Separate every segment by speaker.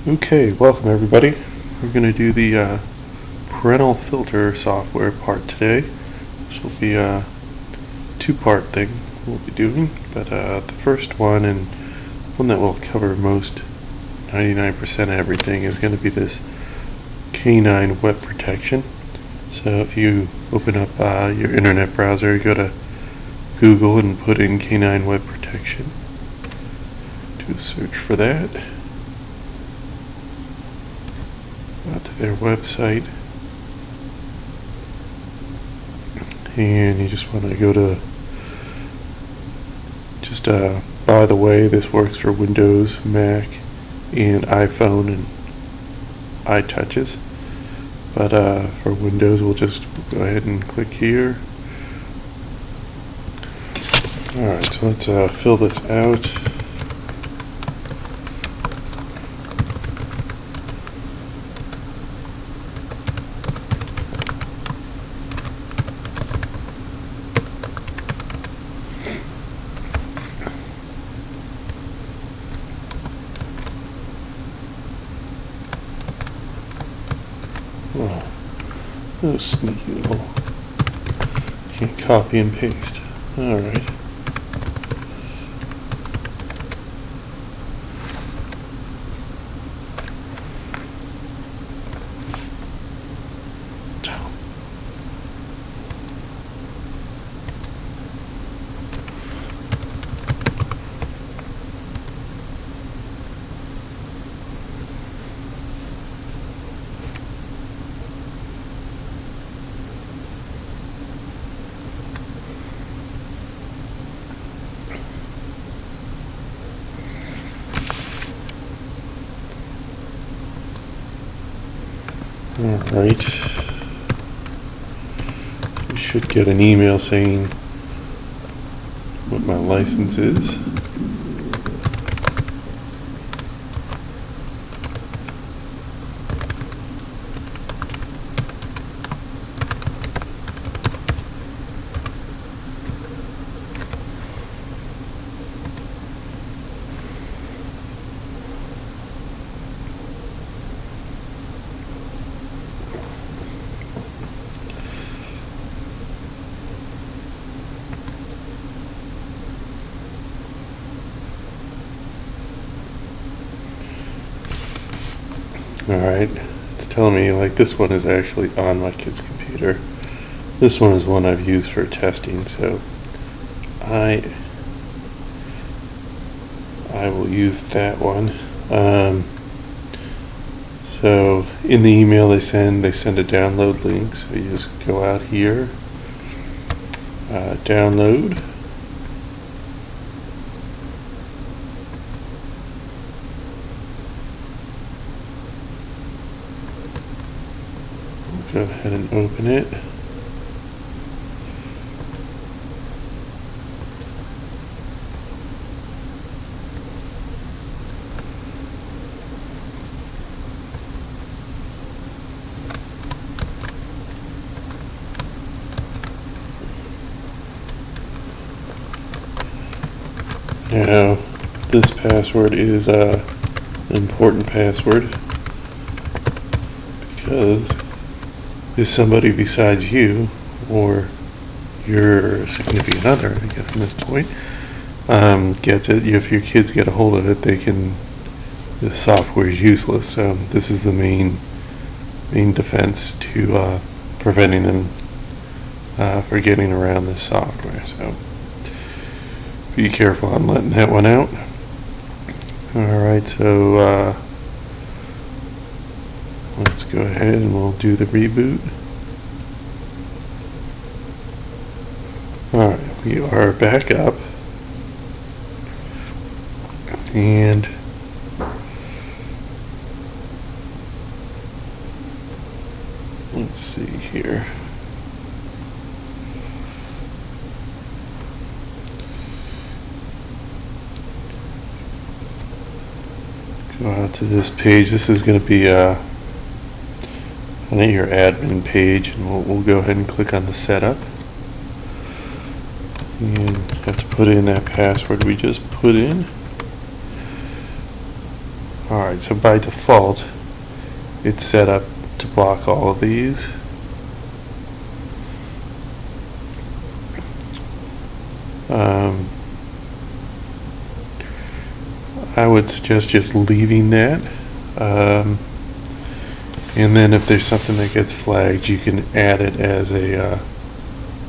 Speaker 1: Okay, welcome everybody. We're going to do the parental filter software part today. This will be a two-part thing we'll be doing, but the first one, and one that will cover most 99% of everything, is going to be this canine web protection. So if you open up your internet browser, you go to Google and put in canine web protection. Do a search for that. To their website, and you just want to go to by the way, this works for Windows, Mac, and iPhone and iTouches, but for Windows we'll just go ahead and click here. Alright, so let's fill this out. Oh, sneaky little. Can't copy and paste. Alright. Alright. You should get an email saying what my license is. Alright, it's telling me like this one is actually on my kid's computer. This one is one I've used for testing, so I will use that one. So in the email they send a download link, so you just go out here, download. Go ahead and open it. Now, this password is an important password because if somebody besides you or your significant other, I guess at this point, gets it, if your kids get a hold of it, the software is useless. So this is the main defense to preventing them for getting around this software. So be careful on letting that one out. Alright, so let's go ahead and we'll do the reboot. Alright, we are back up. And let's see here. Go out to this page. This is going to be your admin page, and we'll go ahead and click on the setup. And you have to put in that password we just put in. Alright, so by default it's set up to block all of these. I would suggest just leaving that, and then if there's something that gets flagged, you can add it as a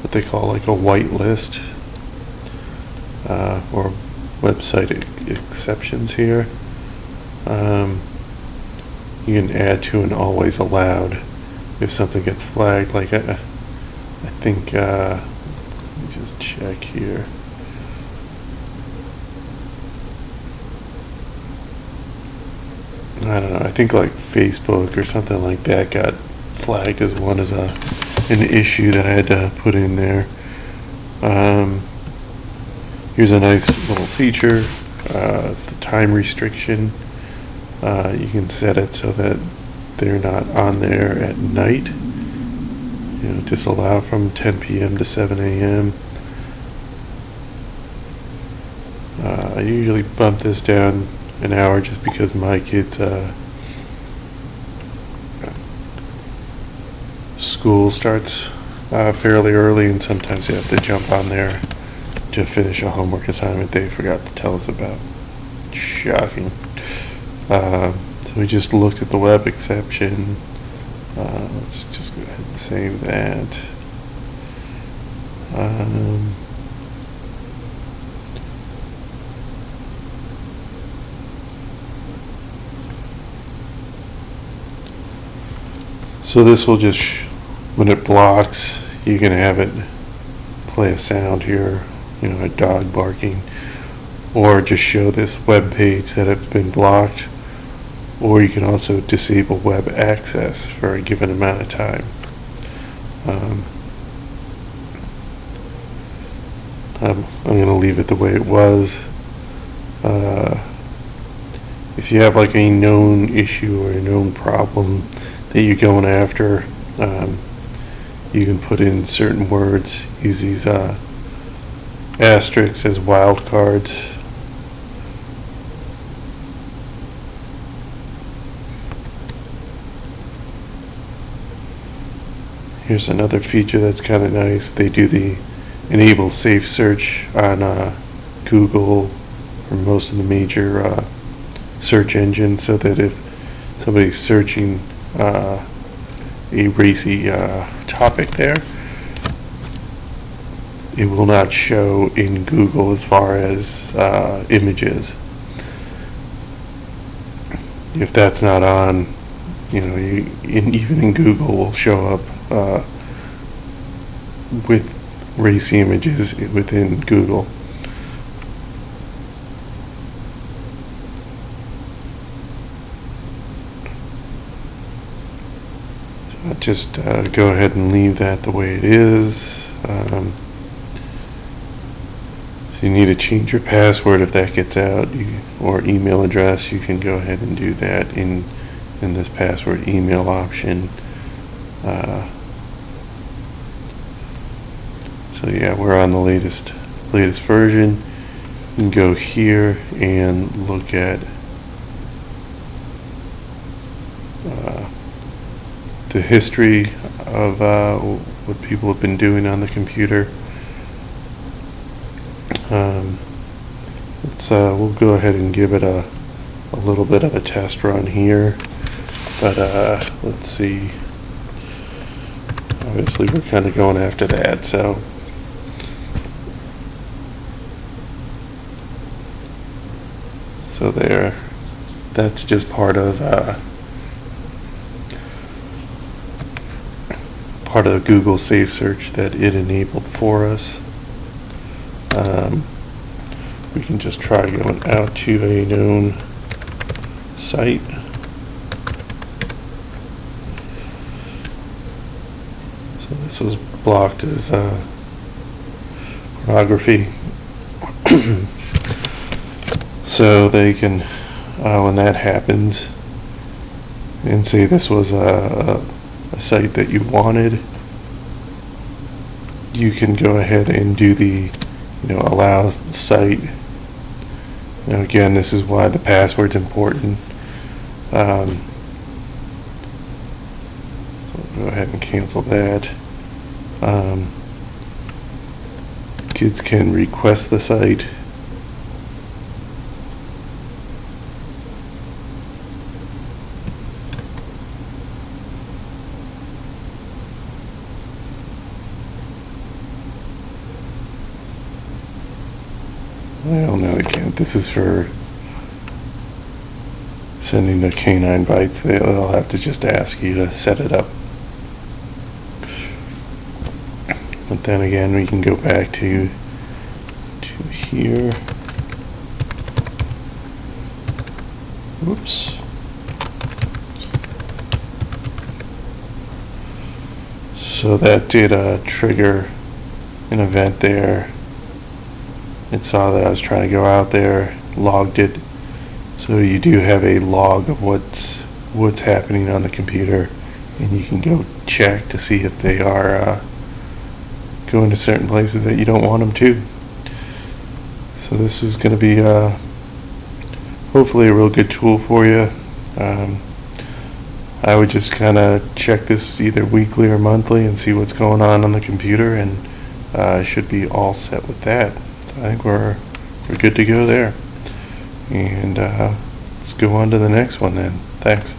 Speaker 1: what they call like a whitelist, or website exceptions here. You can add to an always allowed if something gets flagged. Like I think let me just check here. I don't know, I think like Facebook or something like that got flagged as one as an issue that I had to put in there. Here's a nice little feature, the time restriction. You can set it so that they're not on there at night. Disallow from 10 p.m. to 7 a.m. I usually bump this down an hour just because my kids' school starts fairly early, and sometimes you have to jump on there to finish a homework assignment they forgot to tell us about. Shocking. So we just looked at the web exception. Let's just go ahead and save that. So this will just, when it blocks, you can have it play a sound here, a dog barking, or just show this web page that it's been blocked, or you can also disable web access for a given amount of time. I'm going to leave it the way it was. If you have like a known issue or a known problem that you're going after, you can put in certain words, use these asterisks as wildcards. Here's another feature that's kind of nice. They do the enable safe search on Google or most of the major search engines, so that if somebody's searching a racy topic there, it will not show in Google as far as images. If that's not on, even in Google will show up with racy images within Google. Just go ahead and leave that the way it is. If you need to change your password, if that gets out, or email address, you can go ahead and do that in this password email option. So yeah, we're on the latest version. You can go here and look at the history of what people have been doing on the computer. We'll go ahead and give it a little bit of a test run here, but let's see. Obviously, we're kind of going after that, so. So there, that's just part of Google Safe Search that it enabled for us. We can just try going out to a known site. So this was blocked as pornography. So they can, when that happens, and say this was a site that you wanted, you can go ahead and do the, allow the site. Again, this is why the password's important. So we'll go ahead and cancel that. Kids can request the site. Well, no, they can't. This is for sending the canine bites. They'll have to just ask you to set it up. But then again, we can go back to here. Whoops. So that did trigger an event there. It saw that I was trying to go out there, logged it. So you do have a log of what's happening on the computer, and you can go check to see if they are going to certain places that you don't want them to. So this is going to be hopefully a real good tool for you. I would just kind of check this either weekly or monthly and see what's going on the computer, and should be all set with that. So I think we're good to go there. And let's go on to the next one then. Thanks.